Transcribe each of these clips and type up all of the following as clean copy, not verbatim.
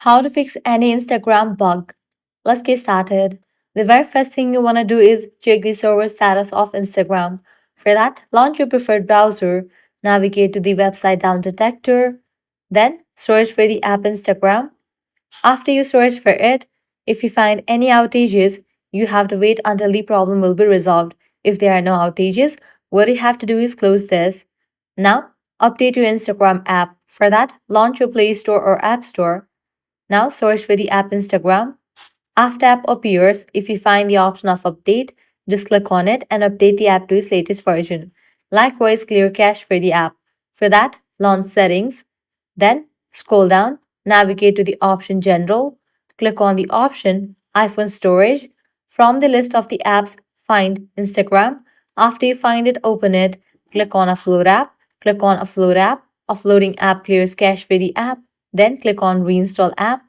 How to fix any Instagram bug. Let's get started. The very first thing you want to do is check the server status of Instagram. For that, launch your preferred browser, navigate to the website down detector, then search for the app Instagram. After you search for it, if you find any outages, you have to wait until the problem will be resolved. If there are no outages, what you have to do is close this. Now, update your Instagram app. For that, launch your Play Store or App Store. Now search for the app Instagram. After app appears, if you find the option of update, just click on it and update the app to its latest version. Likewise, clear cache for the app. For that, launch settings. Then scroll down, navigate to the option general, click on the option iPhone storage. From the list of the apps, find Instagram. After you find it, open it, click on upload app, click on upload app. Offloading app clears cache for the app. Then click on reinstall app.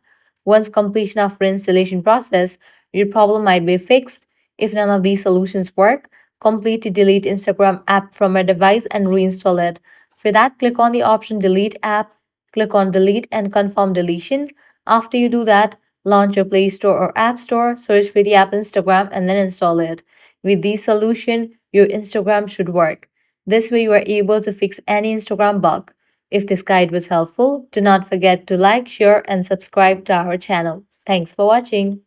Once completion of reinstallation process, your problem might be fixed. If none of these solutions work, completely delete Instagram app from your device and reinstall it. For that, click on the option delete app, click on delete and confirm deletion. After you do that, launch your Play Store or App Store, search for the app Instagram and then install it. With this solution, your Instagram should work. This way you are able to fix any Instagram bug. If this guide was helpful, do not forget to like, share, and subscribe to our channel. Thanks for watching.